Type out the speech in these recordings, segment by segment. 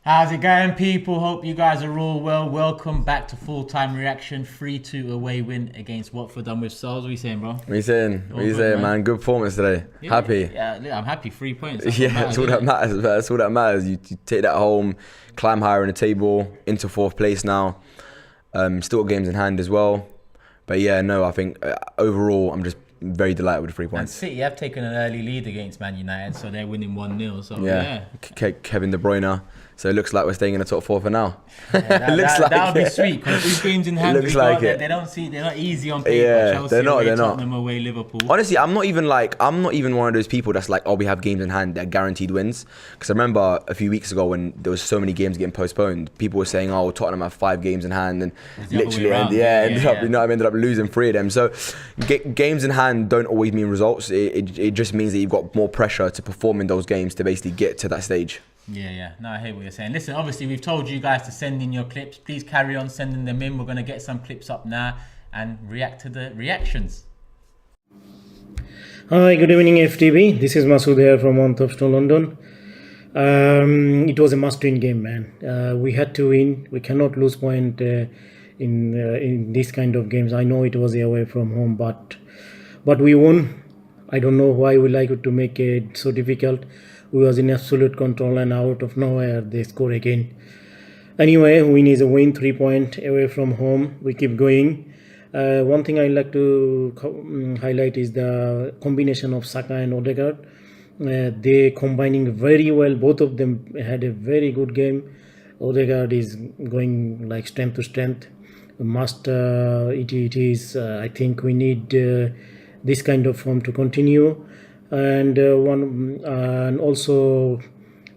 How's it going, people? Hope you guys are all well. Welcome back to Full-Time Reaction. 3-2 away win against Watford. Done with Souls. What are you saying, bro? What are you saying? All What are you good, saying, man. man? Good performance today. Yeah, Happy. Yeah, I'm happy. 3 points. That's what Yeah, matters, that's all that innit? matters. Man. That's all that matters. You take that home, climb higher in the table, into fourth place now. Still got games in hand as well. But yeah, no, I think overall I'm just very delighted with the 3 And points. City have taken an early lead against Man United, so they're winning 1-0. So Yeah, Kevin De Bruyne. So it looks like we're staying in the top four for now. That would be sweet because these games in hand, looks like it. they're not easy on paper. Yeah, Chelsea they're not. away, They're not. Tottenham away, Liverpool. Honestly, I'm not even one of those people that's like, oh, we have games in hand, they're guaranteed wins. Because I remember a few weeks ago when there was so many games getting postponed, people were saying, oh, Tottenham have 5 games in hand, and literally, ended up losing 3 of them. So games in hand don't always mean results. It just means that you've got more pressure to perform in those games to basically get to that stage. Yeah. No, I hear what you're saying. Listen, obviously, we've told you guys to send in your clips. Please carry on sending them in. We're going to get some clips up now and react to the reactions. Hi, good evening, AFTV. This is Masood here from Watford, London. It was a must-win game, man. We had to win. We cannot lose point in this kind of games. I know it was away from home, but we won. I don't know why we like it to make it so difficult. We was in absolute control, and out of nowhere they score again. Anyway, win is a win. 3 points away from home. We keep going. One thing I like to highlight is the combination of Saka and Odegaard. They combining very well. Both of them had a very good game. Odegaard is going like strength to strength. It is. I think we need this kind of form to continue. And also,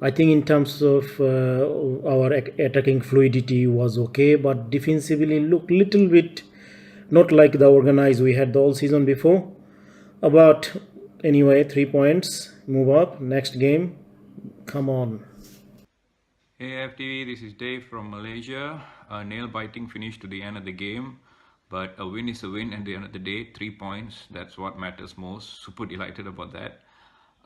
I think in terms of our attacking fluidity was okay, but defensively looked little bit not like the organized we had the whole season before. But anyway, 3 points, move up, next game, come on. Hey AFTV, this is Dave from Malaysia. A nail-biting finish to the end of the game, but a win is a win at the end of the day. 3 points, that's what matters most. Super delighted about that.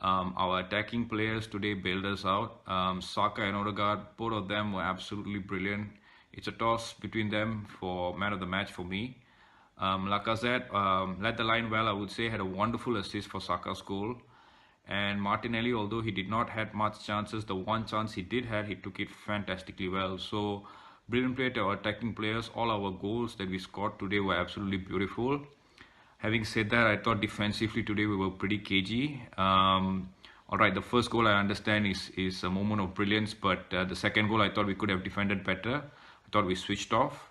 Our attacking players today bailed us out. Saka and Odegaard, both of them were absolutely brilliant. It's a toss between them for man of the match for me. Lacazette led the line well, I would say, had a wonderful assist for Saka's goal. And Martinelli, although he did not have much chances, the one chance he did have, he took it fantastically well. So brilliant play to our attacking players. All our goals that we scored today were absolutely beautiful. Having said that, I thought defensively today we were pretty cagey. All right, the first goal I understand is a moment of brilliance, but the second goal I thought we could have defended better. I thought we switched off,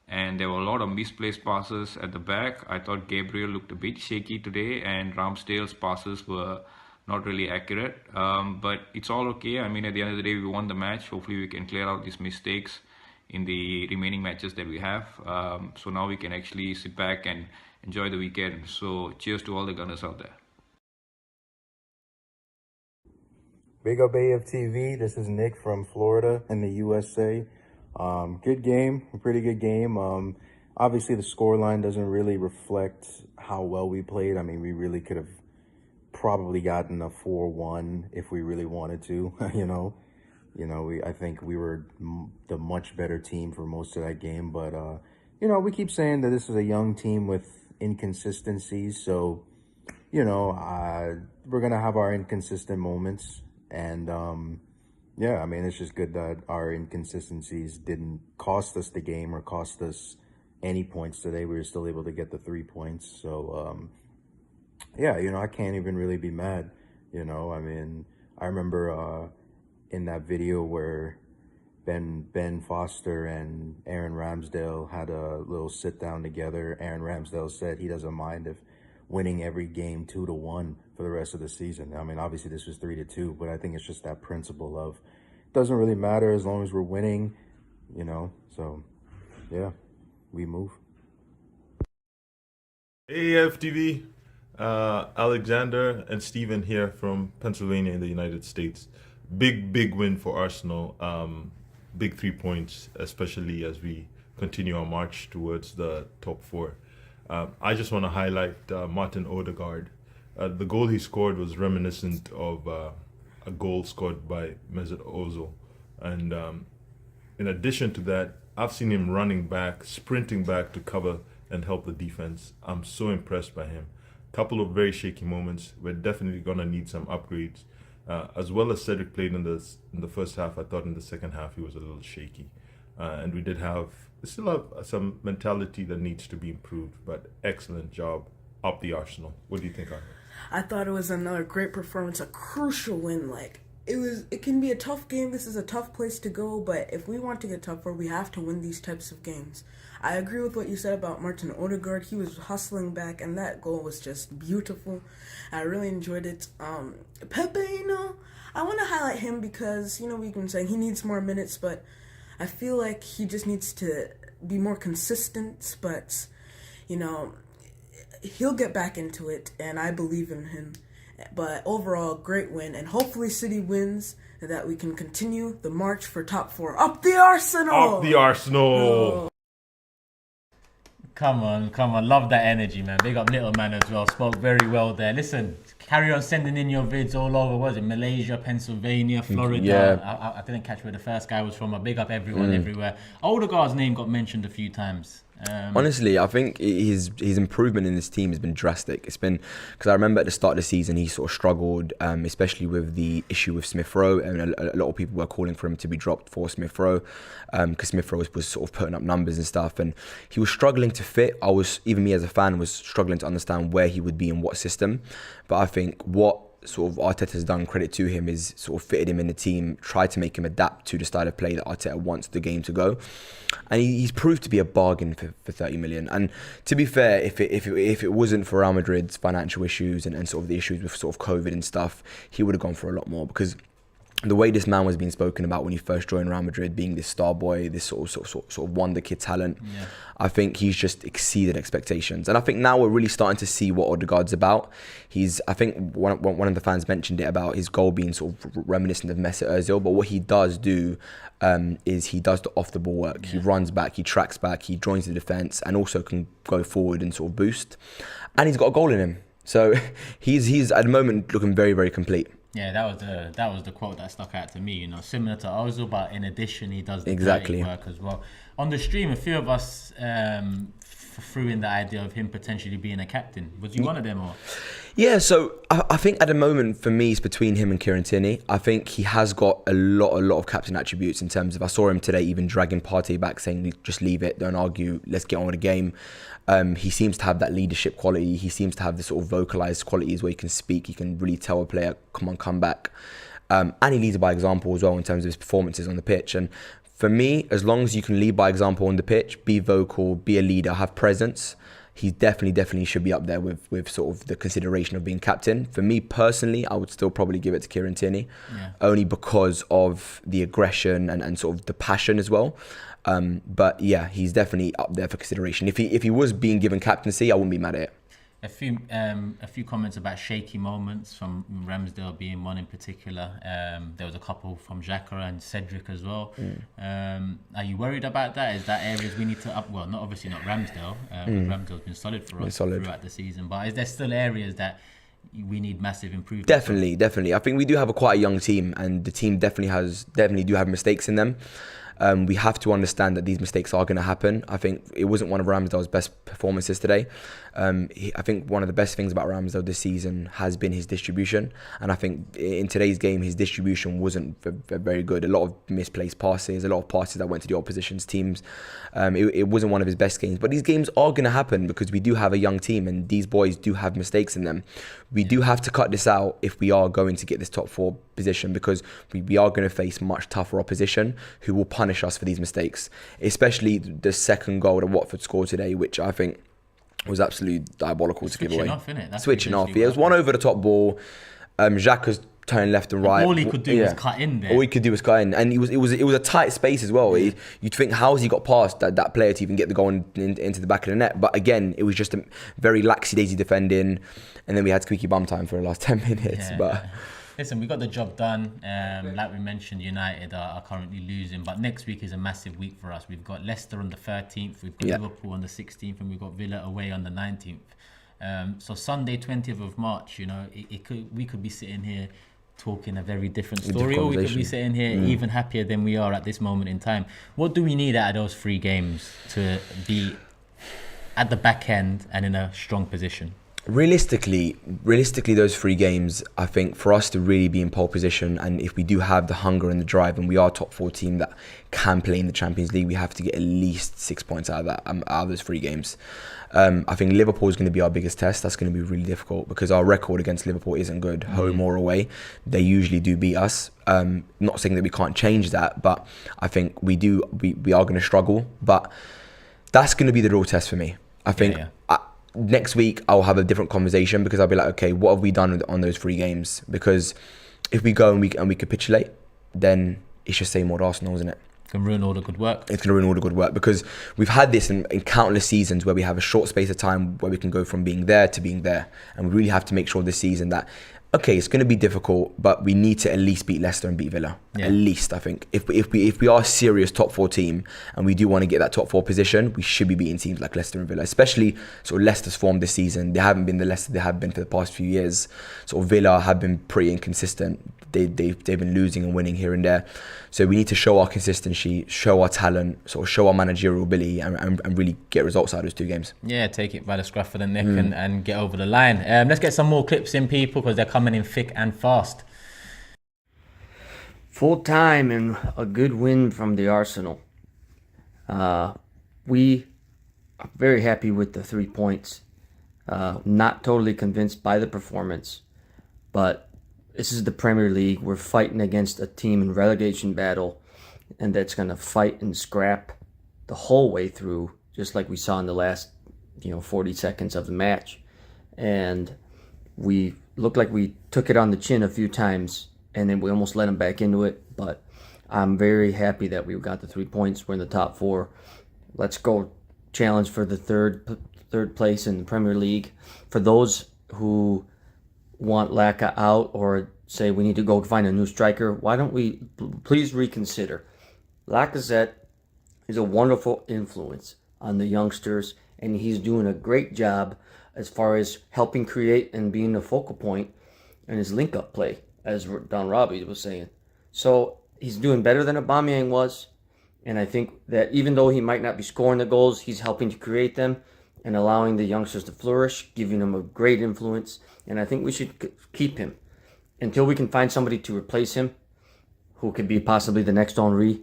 and there were a lot of misplaced passes at the back. I thought Gabriel looked a bit shaky today, and Ramsdale's passes were not really accurate. But it's all okay. I mean, at the end of the day, we won the match. Hopefully we can clear out these mistakes in the remaining matches that we have. So now we can actually sit back and enjoy the weekend. So cheers to all the Gunners out there. Big up AFTV. This is Nick from Florida in the USA. Good game, a pretty good game. Obviously the scoreline doesn't really reflect how well we played. I mean, we really could have probably gotten a 4-1 if we really wanted to, I think we were the much better team for most of that game, but we keep saying that this is a young team with inconsistencies, so we're gonna have our inconsistent moments, and yeah, I mean, it's just good that our inconsistencies didn't cost us the game or cost us any points today. We were still able to get the 3 points, so yeah, I can't even really be mad. I mean, I remember in that video where Ben Foster and Aaron Ramsdale had a little sit down together. Aaron Ramsdale said he doesn't mind if winning every game 2-1 for the rest of the season. I mean, obviously this was 3-2, but I think it's just that principle of doesn't really matter as long as we're winning, so yeah, we move. AFTV, Alexander and Steven here from Pennsylvania in the United States. Big win for Arsenal. Big 3 points, especially as we continue our march towards the top 4. I just want to highlight Martin Odegaard. The goal he scored was reminiscent of a goal scored by Mesut Ozil And in addition to that, I've seen him running back, sprinting back to cover and help the defense. I'm so impressed by him. Couple of very shaky moments. We're definitely gonna need some upgrades. As well as Cedric played in the first half, I thought in the second half he was a little shaky, and we still have some mentality that needs to be improved. But excellent job up the Arsenal. What do you think, Arnold? I thought it was another great performance, a crucial win. It can be a tough game. This is a tough place to go, but if we want to get tougher, we have to win these types of games. I agree with what you said about Martin Odegaard. He was hustling back, and that goal was just beautiful. I really enjoyed it. Pepe, I want to highlight him because, we've been saying he needs more minutes, but I feel like he just needs to be more consistent, but, he'll get back into it, and I believe in him. But overall, great win, and hopefully City wins, and that we can continue the march for top 4. Up the Arsenal! Up the Arsenal! Oh. Come on. Love that energy, man. Big up Little Man as well. Spoke very well there. Listen, carry on sending in your vids all over. Was it Malaysia, Pennsylvania, Florida? Yeah. I didn't catch where the first guy was from. I big up everyone everywhere. Odegaard's name got mentioned a few times. Honestly, I think his improvement in this team has been drastic. It's been because I remember at the start of the season he sort of struggled, especially with the issue with Smith Rowe, and a lot of people were calling for him to be dropped for Smith Rowe, because Smith Rowe was sort of putting up numbers and stuff, and he was struggling to fit. Even me as a fan was struggling to understand where he would be in what system, but I think what sort of Arteta's done, credit to him, is sort of fitted him in the team, tried to make him adapt to the style of play that Arteta wants the game to go, and he's proved to be a bargain for 30 million. And to be fair, if it wasn't for Real Madrid's financial issues and sort of the issues with sort of COVID and stuff, he would have gone for a lot more, because the way this man was being spoken about when he first joined Real Madrid, being this star boy, this sort of wonder kid talent, I think he's just exceeded expectations. And I think now we're really starting to see what Odegaard's about. I think one of the fans mentioned it about his goal being sort of reminiscent of Mesut Ozil, but what he does do is he does the off the ball work. He runs back, he tracks back, he joins the defence, and also can go forward and sort of boost. And he's got a goal in him. So he's at the moment looking very, very complete. Yeah, that was the quote that stuck out to me. Similar to Ozil, but in addition, he does the exactly work as well. On the stream, a few of us threw in the idea of him potentially being a captain. Was you one of them, or? Yeah, so I think at the moment for me it's between him and Kieran Tierney. I think he has got a lot of captain attributes in terms of, I saw him today even dragging Partey back, saying just leave it, don't argue, let's get on with the game. He seems to have that leadership quality. He seems to have the sort of vocalised qualities where he can speak. He can really tell a player, come on, come back. And he leads by example as well in terms of his performances on the pitch. And for me, as long as you can lead by example on the pitch, be vocal, be a leader, have presence, he definitely should be up there with sort of the consideration of being captain. For me personally, I would still probably give it to Kieran Tierney, only because of the aggression and sort of the passion as well. But yeah, he's definitely up there for consideration. If he was being given captaincy, I wouldn't be mad at it. A few comments about shaky moments from Ramsdale being one in particular. There was a couple from Xhaka and Cedric as well. Are you worried about that? Is that areas we need to up? Well, obviously not Ramsdale. Ramsdale's been solid for us throughout the season. But is there still areas that we need massive improvement? Definitely. I think we do have quite a young team, and the team definitely do have mistakes in them. We have to understand that these mistakes are going to happen. I think it wasn't one of Ramsdale's best performances today. I think one of the best things about Ramsdale this season has been his distribution. And I think in today's game, his distribution wasn't very good. A lot of misplaced passes, a lot of passes that went to the opposition's teams. It wasn't one of his best games. But these games are going to happen because we do have a young team and these boys do have mistakes in them. We do have to cut this out if we are going to get this top 4 position, because we are going to face much tougher opposition who will punish us for these mistakes, especially the second goal that Watford scored today, which I think was absolutely diabolical to give away. Switching off. Yeah, it was one over the top ball. Xhaka's turning left and right. All he could do was cut in there. All he could do was cut in, and it was a tight space as well. You'd think, how has he got past that player to even get the goal into the back of the net? But again, it was just a very laxy-daisy defending, and then we had squeaky bum time for the last 10 minutes. Yeah. But listen, we got the job done. Like we mentioned, United are currently losing, but next week is a massive week for us. We've got Leicester on the 13th, we've got Liverpool on the 16th, and we've got Villa away on the 19th. So Sunday, 20th of March, we could be sitting here talking a very different Different story, or we could be conversation. sitting here even happier than we are at this moment in time. What do we need out of those 3 games to be at the back end and in a strong position? Realistically, those 3 games, I think for us to really be in pole position, and if we do have the hunger and the drive, and we are top 4 team that can play in the Champions League, we have to get at least 6 points out of that, out of those 3 games. I think Liverpool is going to be our biggest test. That's going to be really difficult because our record against Liverpool isn't good, home or away. They usually do beat us. Not saying that we can't change that, but I think we are going to struggle. But that's going to be the real test for me. I think. Next week I'll have a different conversation because I'll be like, okay, what have we done on those 3 games? Because if we go and we capitulate, then it's just same old Arsenal, isn't it? Can ruin all the good work. It's going to ruin all the good work because we've had this in countless seasons where we have a short space of time where we can go from being there to being there, and we really have to make sure this season that, okay, it's going to be difficult, but we need to at least beat Leicester and beat Villa. At least, I think. If we are a serious top 4 team and we do want to get that top 4 position, we should be beating teams like Leicester and Villa, especially sort of Leicester's form this season. They haven't been the Leicester they have been for the past few years. Sort of Villa have been pretty inconsistent. They've been losing and winning here and there. So we need to show our consistency, show our talent, sort of show our managerial ability and really get results out of those 2 games. Yeah, take it by the scruff of the neck and get over the line. Let's get some more clips in, people, because they're coming in thick and fast. Full time and a good win from the Arsenal. We are very happy with the 3 points. Not totally convinced by the performance, but this is the Premier League. We're fighting against a team in relegation battle, and that's going to fight and scrap the whole way through, just like we saw in the last 40 seconds of the match. And we looked like we took it on the chin a few times, and then we almost let them back into it. But I'm very happy that we got the 3 points. We're in the top 4. Let's go challenge for the third place in the Premier League. For those who want Laka out or say we need to go find a new striker, why don't we please reconsider? Lacazette is a wonderful influence on the youngsters, and he's doing a great job as far as helping create and being the focal point in his link-up play, as Don Robbie was saying. So he's doing better than Aubameyang was, and I think that even though he might not be scoring the goals, he's helping to create them and allowing the youngsters to flourish, giving them a great influence. And I think we should keep him until we can find somebody to replace him, who could be possibly the next Henry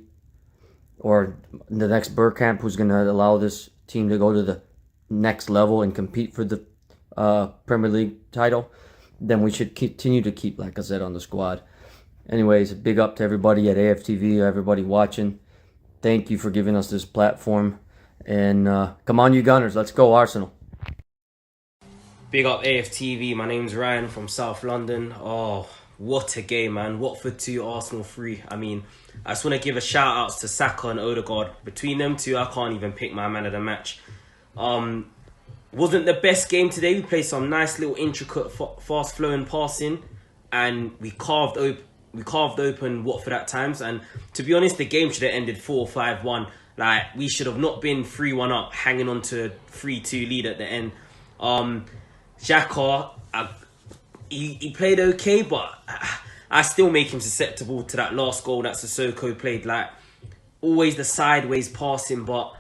or the next Bergkamp, who's going to allow this team to go to the next level and compete for the Premier League title. Then we should continue to keep Lacazette on the squad. Anyways, a big up to everybody at AFTV, everybody watching. Thank you for giving us this platform. And come on, you Gunners. Let's go, Arsenal. Big up AFTV. My name's Ryan from South London. Oh, what a game, man. Watford 2, Arsenal 3. I mean, I just want to give a shout out to Saka and Odegaard. Between them two, I can't even pick my man of the match. Wasn't the best game today. We played some nice little intricate, fast flowing passing, and we carved open Watford at times. And to be honest, the game should have ended 4-5-1. Like, we should have not been 3-1 up, hanging on to a 3-2 lead at the end. Xhaka, he played okay, but I still make him susceptible to that last goal that Sissoko played. Like, always the sideways passing, but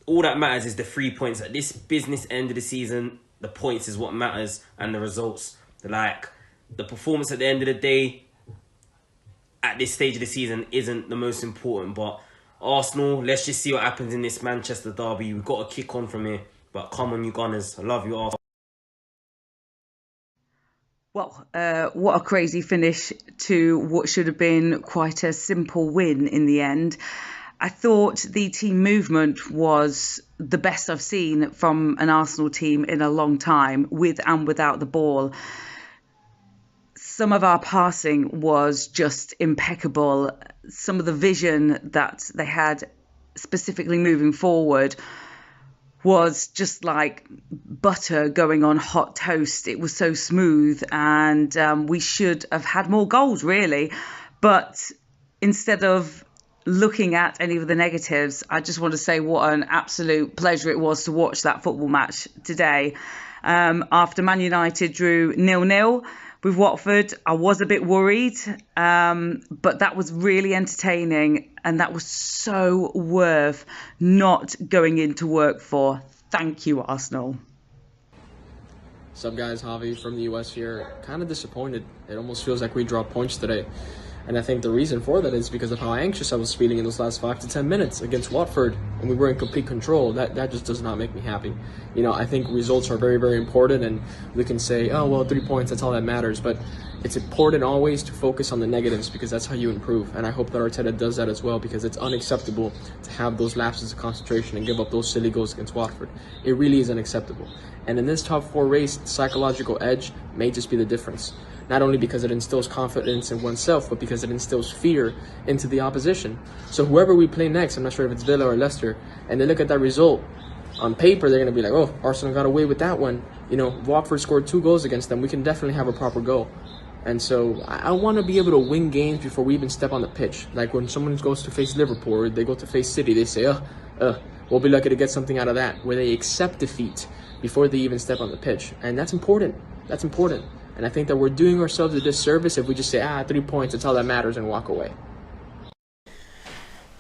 all that matters is the 3 points. At this business end of the season, the points is what matters, and the results. Like, the performance at the end of the day, at this stage of the season, isn't the most important. But Arsenal, let's just see what happens in this Manchester derby. We've got to kick on from here. But come on, you Gunners. I love you, Arsenal. Well, what a crazy finish to what should have been quite a simple win in the end. I thought the team movement was the best I've seen from an Arsenal team in a long time, with and without the ball. Some of our passing was just impeccable. Some of the vision that they had specifically moving forward was just like butter going on hot toast. It was so smooth, and we should have had more goals, really. But instead of looking at any of the negatives, I just want to say what an absolute pleasure it was to watch that football match today. After Man United drew 0-0, with Watford. I was a bit worried, but that was really entertaining, and that was so worth not going into work for. Thank you, Arsenal. What's up, guys? Javi from the US here. Kind of disappointed. It almost feels like we dropped points today. And I think the reason for that is because of how anxious I was feeling in those last 5 to 10 minutes against Watford, and we were in complete control. That just does not make me happy. You know, I think results are very, very important, and we can say, oh, well, 3 points, that's all that matters. But it's important always to focus on the negatives, because that's how you improve. And I hope that Arteta does that as well, because it's unacceptable to have those lapses of concentration and give up those silly goals against Watford. It really is unacceptable. And in this top 4 race, psychological edge may just be the difference. Not only because it instills confidence in oneself, but because it instills fear into the opposition. So whoever we play next, I'm not sure if it's Villa or Leicester, and they look at that result, on paper they're going to be like, oh, Arsenal got away with that one. You know, Watford scored 2 goals against them. We can definitely have a proper goal. And so I want to be able to win games before we even step on the pitch. Like when someone goes to face Liverpool or they go to face City, they say, we'll be lucky to get something out of that, where they accept defeat before they even step on the pitch. And that's important. That's important. And I think that we're doing ourselves a disservice if we just say, 3 points, that's all that matters, and walk away.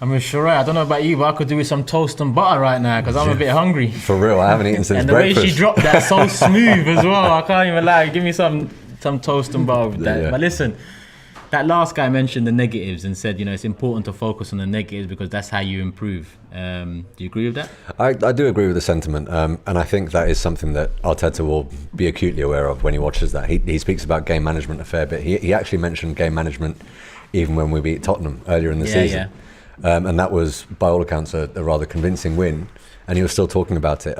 I mean, sure, I don't know about you, but I could do with some toast and butter right now because I'm a bit hungry. For real, I haven't eaten since and the breakfast. way she dropped that so smooth as well, I can't even lie. Give me some toast and butter with that. Yeah. But listen, that last guy mentioned the negatives and said, you know, it's important to focus on the negatives because that's how you improve. Do you agree with that? I do agree with the sentiment, and I think that is something that Arteta will be acutely aware of when he watches that. He speaks about game management a fair bit. He actually mentioned game management even when we beat Tottenham earlier in the season. And that was, by all accounts, a rather convincing win, and he was still talking about it.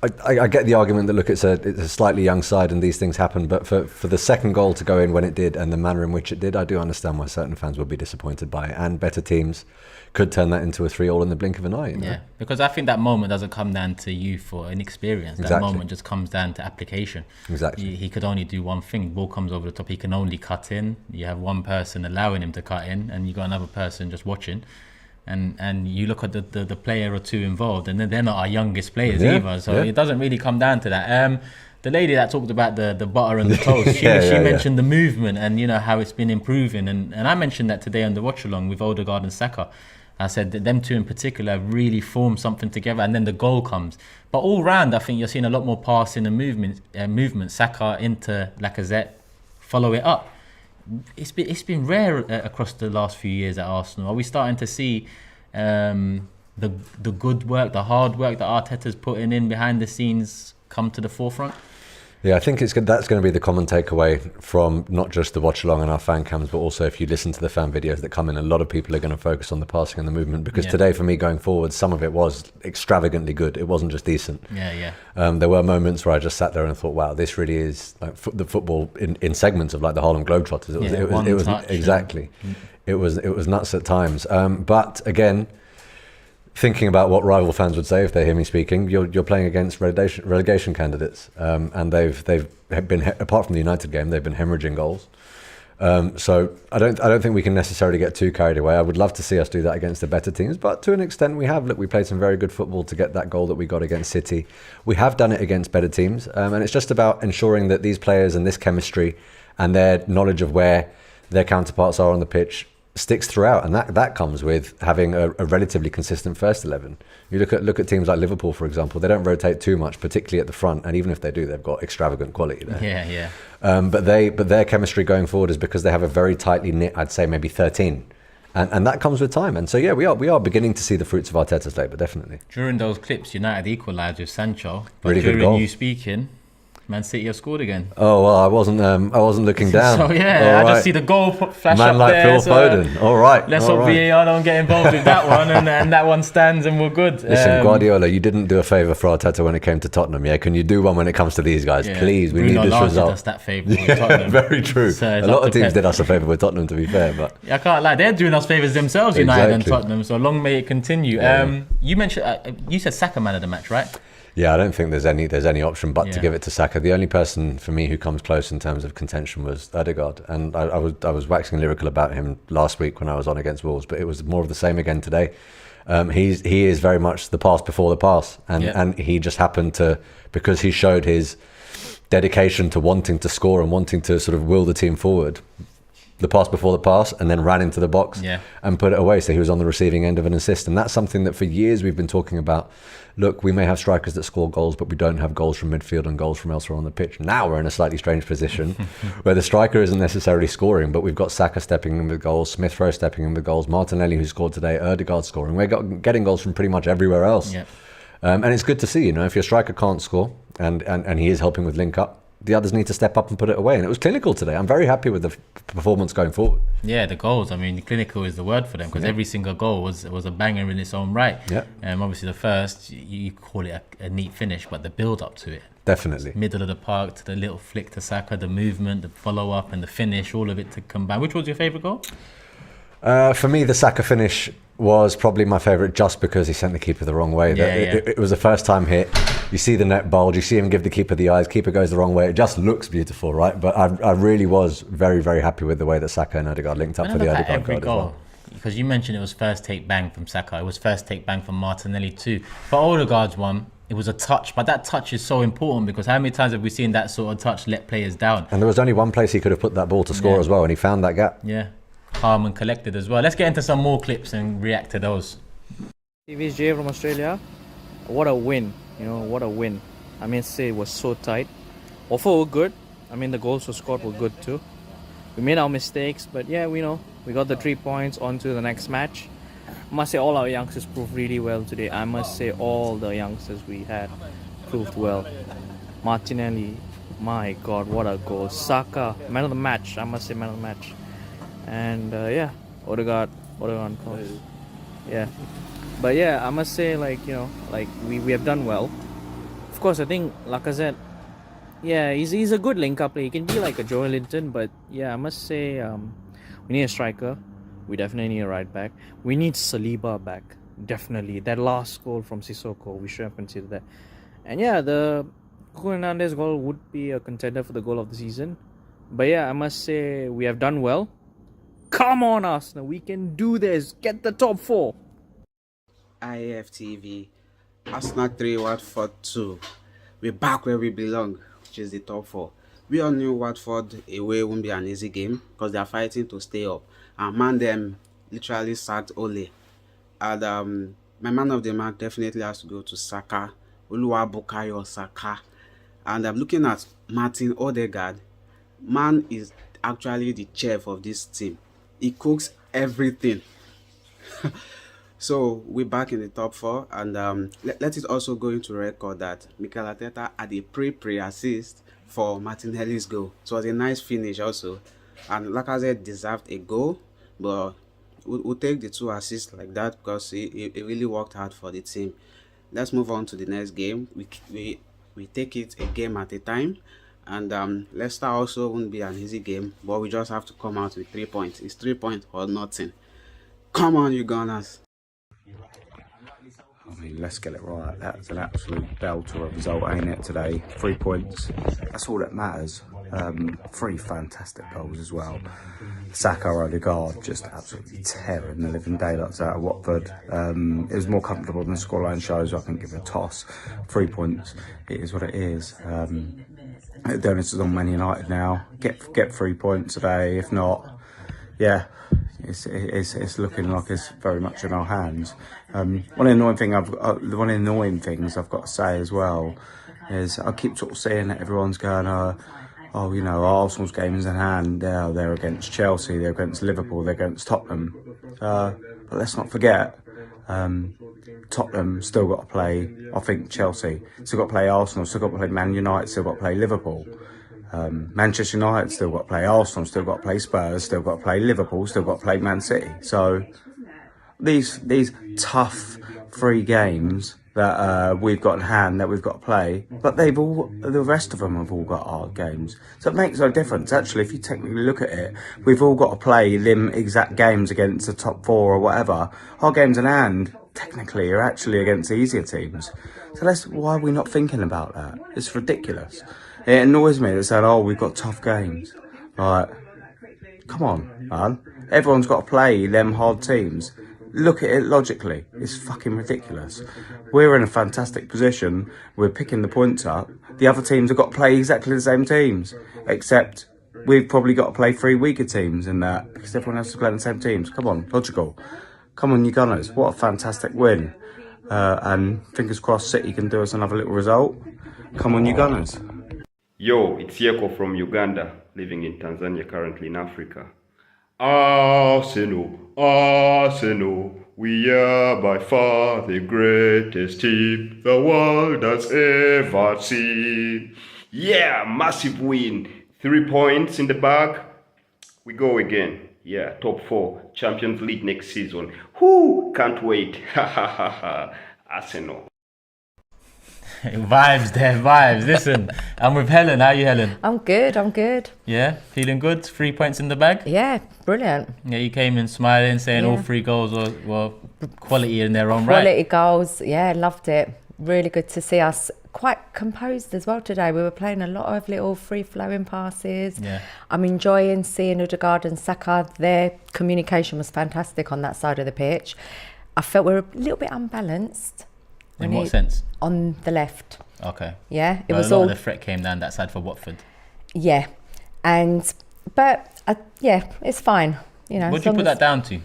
I get the argument that, look, it's a slightly young side and these things happen, but for the second goal to go in when it did and the manner in which it did, I do understand why certain fans will be disappointed by it, and better teams could turn that into a 3-3 in the blink of an eye. You know? Yeah, because I think that moment doesn't come down to youth or inexperience. That Exactly. moment just comes down to application. Exactly. He could only do one thing. Ball comes over the top. He can only cut in. You have one person allowing him to cut in, and you got another person just watching. And you look at the player or two involved, and they're not our youngest players either. So it doesn't really come down to that. The lady that talked about the butter and the toast, she mentioned the movement and, you know, how it's been improving. And I mentioned that today on the watch along with Odegaard and Saka. I said that them two in particular really form something together, and then the goal comes. But all round, I think you're seeing a lot more passing and movement. Saka into Lacazette, follow it up. It's been rare across the last few years at Arsenal. Are we starting to see the good work, the hard work that Arteta's putting in behind the scenes come to the forefront? Yeah, I think that's going to be the common takeaway from not just the watch along and our fan cams, but also if you listen to the fan videos that come in, a lot of people are going to focus on the passing and the movement, because today for me going forward, some of it was extravagantly good. It wasn't just decent. There were moments where I just sat there and thought, wow, this really is like the football in segments of like the Harlem Globetrotters. It was exactly. It was nuts at times. But again, thinking about what rival fans would say if they hear me speaking, you're playing against relegation candidates, and they've been, apart from the United game, they've been hemorrhaging goals. So I don't think we can necessarily get too carried away. I would love to see us do that against the better teams, but to an extent we have. Look, we played some very good football to get that goal that we got against City. We have done it against better teams, and it's just about ensuring that these players and this chemistry and their knowledge of where their counterparts are on the pitch sticks throughout, and that comes with having a relatively consistent first 11. You look at teams like Liverpool, for example. They don't rotate too much, particularly at the front, and even if they do, they've got extravagant quality there. But their chemistry going forward is because they have a very tightly knit, I'd say maybe 13, and that comes with time. And so we are beginning to see the fruits of Arteta's labour, definitely. During those clips, United equalised with Sancho, but really good during goal. you speaking, Man City have scored again. Oh well, I wasn't looking down. So I just see the goal flash Man up like there. Phil Foden. All right. Let's hope VAR don't get involved with that one, and that one stands, and we're good. Listen, Guardiola, you didn't do a favour for Arteta when it came to Tottenham. Yeah, can you do one when it comes to these guys, please? We Bruno need this Lage result. did us that favour with Tottenham. Very true. So a lot of teams did us a favour with Tottenham, to be fair, but I can't lie, they're doing us favours themselves, United and Exactly. Tottenham. So long may it continue. You mentioned you said Saka man of the match, right? yeah, I don't think there's any option but to give it to Saka. The only person for me who comes close in terms of contention was Odegaard, and I was waxing lyrical about him last week when I was on against Wolves, but it was more of the same again today. He is very much the pass before the pass, and he just happened to, because he showed his dedication to wanting to score and wanting to sort of will the team forward. The pass before the pass, and then ran into the box and put it away. So he was on the receiving end of an assist. And that's something that for years we've been talking about. Look, we may have strikers that score goals, but we don't have goals from midfield and goals from elsewhere on the pitch. Now we're in a slightly strange position where the striker isn't necessarily scoring, but we've got Saka stepping in with goals, Smith Rowe stepping in with goals, Martinelli, who scored today, Odegaard scoring. We're getting goals from pretty much everywhere else. And it's good to see, if your striker can't score and he is helping with link up, the others need to step up and put it away. And it was clinical today. I'm very happy with the performance going forward. Yeah, the goals. I mean, clinical is the word for them, because every single goal was a banger in its own right. Obviously, the first, you call it a neat finish, but the build up to it. Definitely. Middle of the park to the little flick to Saka, the movement, the follow up, and the finish, all of it to combine. Which was your favourite goal? For me, the Saka finish was probably my favourite, just because he sent the keeper the wrong way. It was a first time hit. You see the net bulge, you see him give the keeper the eyes, keeper goes the wrong way. It just looks beautiful, right? But I really was very, very happy with the way that Saka and Odegaard linked up for the Odegaard goal as well. Because you mentioned it was first take bang from Saka, it was first take bang from Martinelli too. For Odegaard's one, it was a touch, but that touch is so important, because how many times have we seen that sort of touch let players down? And there was only one place he could have put that ball to score as well, and he found that gap. Calm and collected as well. Let's get into some more clips and react to those. TV's Jay from Australia. What a win, what a win. I mean, say it was so tight. Watford were good. I mean, the goals were scored were good too. We made our mistakes, but yeah, we got the 3 points on to the next match. I must say all our youngsters proved really well today. I must say all the youngsters we had proved well. Martinelli, my God, what a goal. Saka, man of the match. I must say man of the match. And Odegaard, of course. Yeah. But yeah, I must say, we have done well. Of course, I think Lacazette, he's a good link-up player. He can be like a Joe Linton, but yeah, I must say, we need a striker. We definitely need a right back. We need Saliba back, definitely. That last goal from Sissoko, we should have considered that. And yeah, the Hernandez goal would be a contender for the goal of the season. But yeah, I must say, we have done well. Come on, Arsenal, we can do this. Get the top 4. AFTV, Arsenal 3, Watford 2. We're back where we belong, which is the top 4. We all knew Watford away won't be an easy game, because they are fighting to stay up. And man, them literally sacked Ole. And my man of the match definitely has to go to Saka, Oluwabukayo Saka. And I'm looking at Martin Odegaard. Man is actually the chef of this team. He cooks everything. So we're back in the top 4, and let it also go into record that Mikel Arteta had a pre-assist for Martinelli's goal. So it was a nice finish also, and Lacazette deserved a goal, but we'll take the 2 assists like that, because he really worked hard for the team. Let's move on to the next game. We take it a game at a time, and Leicester also won't be an easy game, but we just have to come out with 3 points. It's 3 points or nothing. Come on, you Gunners. I mean, let's get it right. That's an absolute belter of result, ain't it, today? 3 points. That's all that matters. 3 fantastic goals as well. Saka, Odegaard, just absolutely tearing the living daylights out of Watford. It was more comfortable than the scoreline shows. I couldn't give it a toss. 3 points. It is what it is. The onus is on Man United now. Get 3 points today. If not, yeah. It's looking like it's very much in our hands. One of the annoying things I've got to say as well is I keep sort of saying that everyone's going, Arsenal's games in hand. They're against Chelsea, they're against Liverpool, they're against Tottenham. But let's not forget, Tottenham still got to play, I think, Chelsea, still got to play Arsenal, still got to play Man United, still got to play Liverpool. Manchester United still got to play Arsenal, still got to play Spurs, still got to play Liverpool, still got to play Man City. So these tough 3 games that we've got in hand that we've got to play, but the rest of them have all got hard games. So it makes no difference. Actually, if you technically look at it, we've all got to play them exact games against the top 4 or whatever. Our games in hand technically are actually against easier teams. So why are we not thinking about that? It's ridiculous. It annoys me that saying, we've got tough games. Like, come on, man. Everyone's got to play them hard teams. Look at it logically. It's fucking ridiculous. We're in a fantastic position. We're picking the points up. The other teams have got to play exactly the same teams, except we've probably got to play 3 weaker teams in that because everyone else is playing the same teams. Come on, logical. Come on, you Gunners. What a fantastic win. And fingers crossed City can do us another little result. Come on, you Gunners. Yo, it's Yeko from Uganda, living in Tanzania, currently in Africa. Arsenal, Arsenal, we are by far the greatest team the world has ever seen. Yeah, massive win. 3 points in the bag. We go again. Yeah, top 4, Champions League next season. Whoo, can't wait. Ha ha ha ha. Arsenal. Vibes there, vibes. Listen, I'm with Helen. How are you, Helen? I'm good. Yeah, feeling good? 3 points in the bag? Yeah, brilliant. Yeah, you came in smiling, saying all 3 goals were quality in their own right. Quality goals, yeah, loved it. Really good to see us quite composed as well today. We were playing a lot of little free-flowing passes. Yeah. I'm enjoying seeing Odegaard and Saka. Their communication was fantastic on that side of the pitch. I felt we were a little bit unbalanced. In what sense? On the left. Okay. Yeah, it well, was a lot all. of the threat came down that side for Watford. Yeah, but yeah, it's fine. You know. What do you put that down to?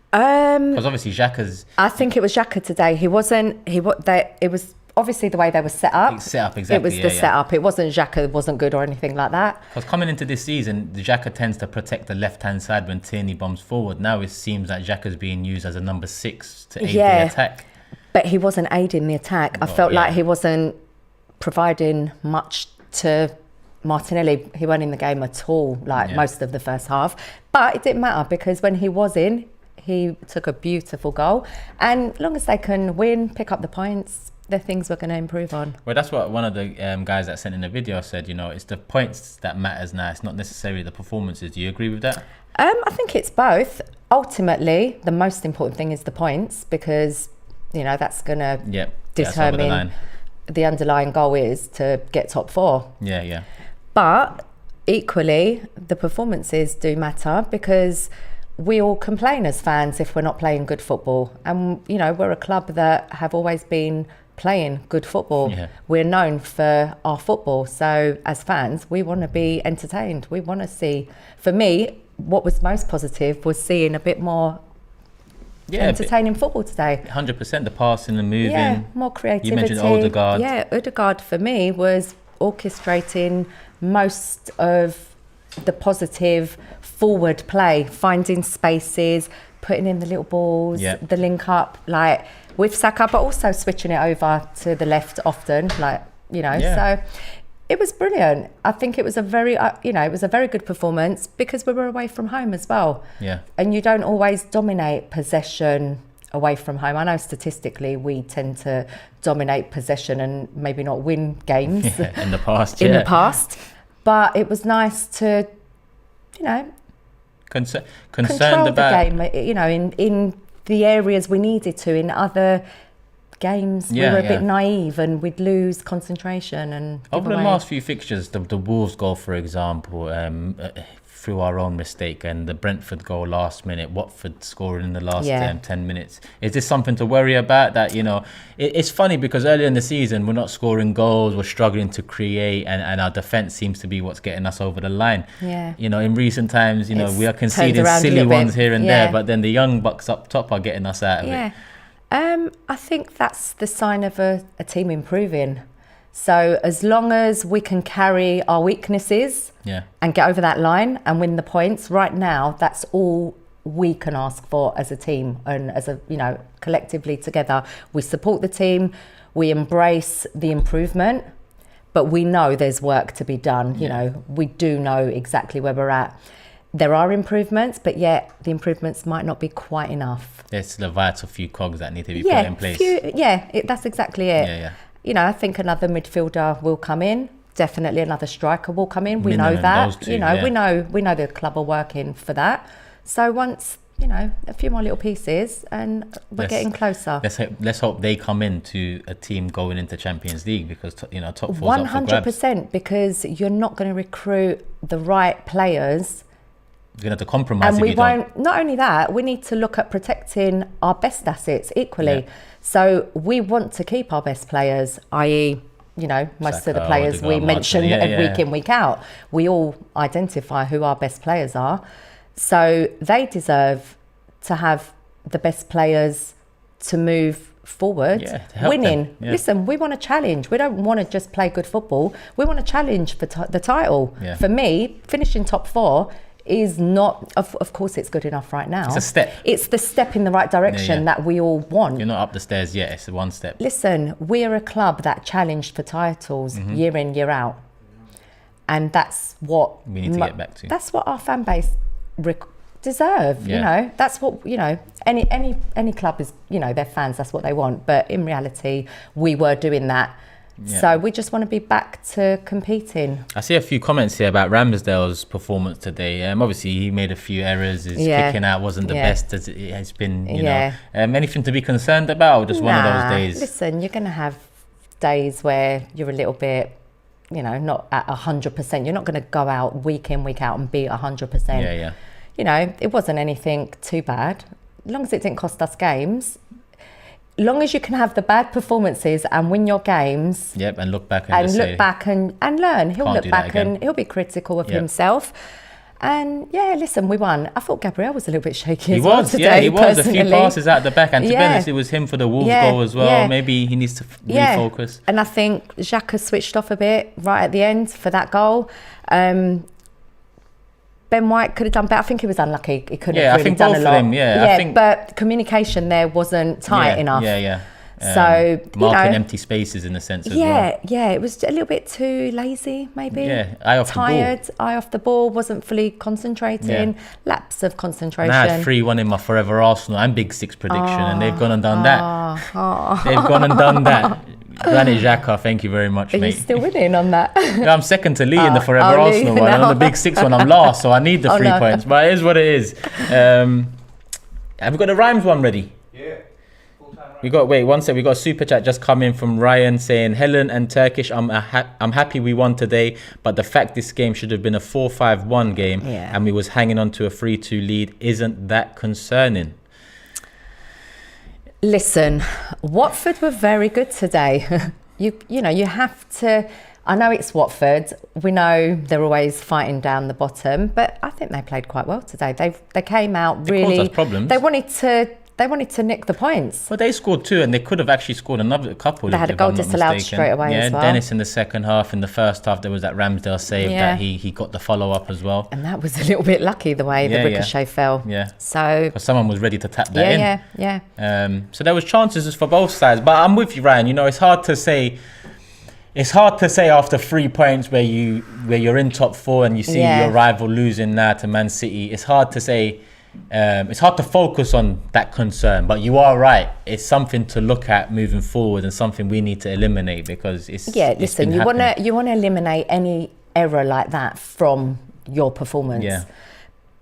Because obviously Xhaka's. I think it was Xhaka today. It was obviously the way they were set up. Set up, exactly. It was the setup. It wasn't Xhaka wasn't good or anything like that. Because coming into this season, Xhaka tends to protect the left-hand side when Tierney bombs forward. Now it seems like Xhaka's being used as a number 6 to aid the attack. But he wasn't aiding the attack. I felt like he wasn't providing much to Martinelli. He wasn't in the game at all, most of the first half. But it didn't matter because when he was in, he took a beautiful goal. And as long as they can win, pick up the points, they're things we're going to improve on. Well, that's what one of the guys that sent in the video said, you know, it's the points that matters now. It's not necessarily the performances. Do you agree with that? I think it's both. Ultimately, the most important thing is the points because, you know, that's going to determine the underlying goal is to get top 4. Yeah. But equally, the performances do matter because we all complain as fans if we're not playing good football. And, you know, we're a club that have always been playing good football. Yeah. We're known for our football. So as fans, we want to be entertained. We want to see, for me, what was most positive was seeing a bit more entertaining football today. 100%, the passing and moving. Yeah, more creativity. You mentioned Odegaard. Yeah, Odegaard for me was orchestrating most of the positive forward play, finding spaces, putting in the little balls, the link up, like with Saka, but also switching it over to the left often, so it was brilliant. I think it was a very, it was a very good performance because we were away from home as well. Yeah. And you don't always dominate possession away from home. I know statistically we tend to dominate possession and maybe not win games in the past. In the past, but it was nice to, concerned control about the game. You know, in the areas we needed to. In other games, we were a bit naive and we'd lose concentration and over the last few fixtures, the Wolves goal, for example, through our own mistake, and the Brentford goal last minute, Watford scoring in the last 10 minutes. Is this something to worry about? That, you know, it's funny because earlier in the season we're not scoring goals, we're struggling to create, and our defence seems to be what's getting us over the line. Yeah. You know, in recent times, you know, we are conceding silly ones here and there, but then the young bucks up top are getting us out of it. I think that's the sign of a team improving. So as long as we can carry our weaknesses and get over that line and win the points, right now, that's all we can ask for as a team and as a, collectively together. We support the team, we embrace the improvement, but we know there's work to be done. You know, we do know exactly where we're at. There are improvements, but yet the improvements might not be quite enough. There's the vital few cogs that need to be put in place. That's exactly it. I think another midfielder will come in. Definitely another striker will come in. We know that. Two, we know the club are working for that. So once, a few more little pieces and we're getting closer. Let's hope they come into a team going into Champions League because, top four's 100%, because you're not going to recruit the right players You're going to have to compromise. And if we you don't. won't, not only that, we need to look at protecting our best assets equally. Yeah. So we want to keep our best players, i.e., you know, most of the Saka, players we Odegaard, mention week in, week out. We all identify who our best players are. So they deserve to have the best players to move forward, Yeah, to help winning. them. Yeah. Listen, we want to challenge. We don't want to just play good football. We want to challenge for the title. Yeah. For me, finishing top 4 is not, of course it's good enough right now. It's a step. It's the step in the right direction that we all want. You're not up the stairs yet. It's one step. Listen, we're a club that challenged for titles year in, year out. And that's what We need to get back to. That's what our fan base deserve. You know, that's what, you know, any club is, you know, their fans, that's what they want. But in reality, we were doing that. Yeah. So we just want to be back to competing. I see a few comments here about Ramsdale's performance today. Obviously, he made a few errors. His kicking out wasn't the best as it has been. You know, anything to be concerned about? Or just one of those days. Listen, you're going to have days where you're a little bit, you know, not at 100%. You're not going to go out week in, week out and be 100%. Yeah. You know, it wasn't anything too bad. As long as it didn't cost us games. Long as you can have the bad performances and win your games. Yep, and look back and look back and learn. He'll look back and he'll be critical of Yep. himself. And yeah, listen, we won. I thought Gabriel was a little bit shaky. He as well was, today, he was. A few personally. passes out the back, and to be honest, it was him for the Wolves goal as well. Maybe he needs to refocus. And I think Xhaka switched off a bit right at the end for that goal. Ben White could have done better. I think he was unlucky. He couldn't have really done a lot. I think but communication there wasn't tight enough. So marking empty spaces in a sense as well. Yeah, it was a little bit too lazy, maybe. Yeah, eye off tired, the ball. eye off the ball, wasn't fully concentrating. Lapse of concentration. And I had 3-1 in my Forever Arsenal and Big Six prediction, and they've gone and done that. They've gone and done that. Granit Xhaka, thank you very much, Are mate. you still winning on that? Yeah, I'm second to Lee in the Forever Arsenal one, and on the Big Six one, I'm last, so I need the 3 points. But it is what it is. Have we got the rhymes one ready? Yeah. We got we got a super chat just come in from Ryan saying, Helen and Turkish, I'm happy we won today, but the fact this game should have been a 4-5-1 game and we was hanging on to a 3-2 lead, isn't that concerning? Listen, Watford were very good today. You know, you have to. I know it's Watford. We know they're always fighting down the bottom, but I think they played quite well today. They came out really. Caused us problems. They wanted to nick the points. Well, they scored 2, and they could have actually scored a couple. They had a goal disallowed straight away as well. Dennis in the second half. In the first half, there was that Ramsdale save that he got the follow up as well. And that was a little bit lucky the way the ricochet fell. Yeah. So because someone was ready to tap that in. Yeah. So there was chances for both sides, but I'm with you, Ryan. You know, it's hard to say. It's hard to say after 3 points where you're in top 4 and you see your rival losing now to Man City. It's hard to say. It's hard to focus on that concern, but you are right. It's something to look at moving forward and something we need to eliminate because it's listen, you want to eliminate any error like that from your performance. Yeah.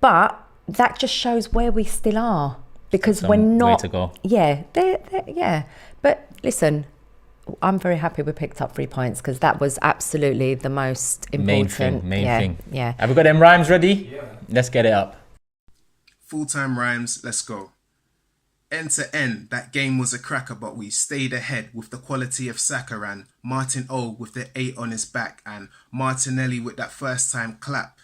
But that just shows where we still are because we're not. Way to go. Yeah, But listen, I'm very happy we picked up 3 points because that was absolutely the most important. Main thing. Yeah. Have we got them rhymes ready? Yeah. Let's get it up. Full-time rhymes, let's go. End to end, that game was a cracker, but we stayed ahead with the quality of Saka and Martin O with the 8 on his back and Martinelli with that first time clap.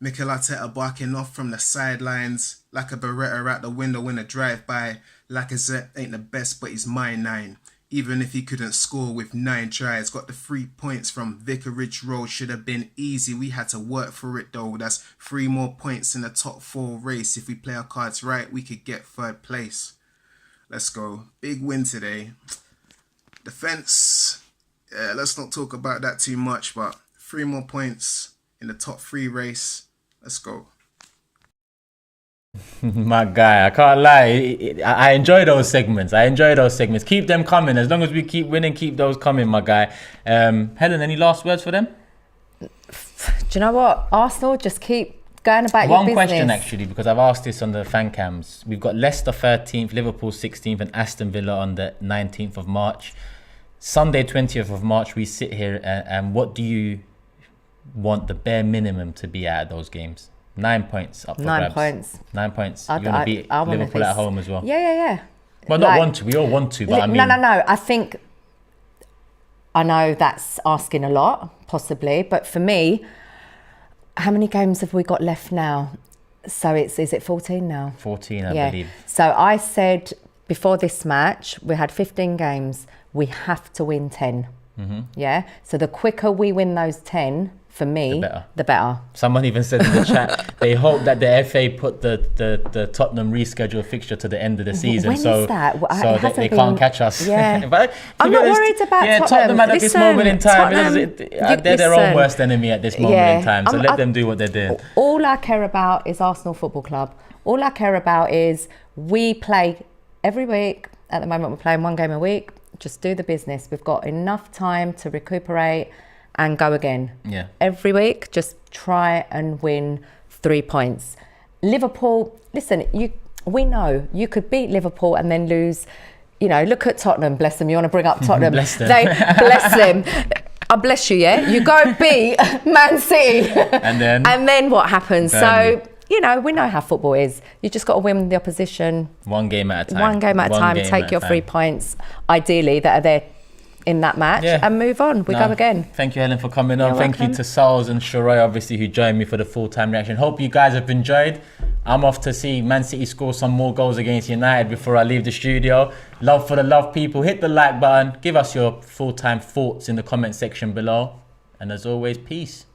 Mikel Arteta barking off from the sidelines like a Beretta out the window in a drive-by. Lacazette ain't the best, but he's my 9. Even if he couldn't score with 9 tries, got the 3 points from Vicarage Road, should have been easy. We had to work for it though. That's 3 more points in the top 4 race. If we play our cards right, we could get 3rd place. Let's go. Big win today. Defense, let's not talk about that too much, but 3 more points in the top 3 race. Let's go. My guy, I can't lie. I enjoy those segments. Keep them coming. As long as we keep winning, keep those coming, my guy. Helen, any last words for them? Do you know what? Arsenal, just keep going about your business. One question, actually, because I've asked this on the fan cams. We've got Leicester 13th, Liverpool 16th, and Aston Villa on the 19th of March. Sunday, 20th of March, we sit here, and what do you want the bare minimum to be out of those games? 9 points up for 9 grabs. points. 9 points. You want to beat Liverpool at home as well. Yeah. Well, not want to. We all want to, but I mean... No. I know that's asking a lot, possibly, but for me, how many games have we got left now? So is it 14 now? 14, I believe. So I said before this match, we had 15 games. We have to win 10. Mm-hmm. Yeah. So the quicker we win those 10, for me, the better. Someone even said in the chat they hope that the FA put the Tottenham rescheduled fixture to the end of the season. When is that? So that they can't catch us. Yeah. But I'm not worried about Tottenham. At this moment in time, they're their own worst enemy at this moment in time. So let them do what they're doing. All I care about is Arsenal Football Club. All I care about is we play every week. At the moment, we're playing one game a week. Just do the business. We've got enough time to recuperate and go again. Yeah. Every week, just try and win 3 points. Liverpool, listen, we know you could beat Liverpool and then lose. You know, look at Tottenham, bless them. You want to bring up Tottenham. Bless them. Bless them. I bless you, yeah? You go beat Man City. And then what happens? Burnley. So, you know, we know how football is. You just got to win the opposition. One game at a time. One game at a time. Take your 3 points, ideally, that are there in that match, and move on. We go again. Thank you, Helen, for coming on. You're Thank you welcome. to Sauls and Sharoy, obviously, who joined me for the full-time reaction. Hope you guys have enjoyed. I'm off to see Man City score some more goals against United before I leave the studio. Love for the love, people. Hit the like button. Give us your full-time thoughts in the comment section below. And as always, peace.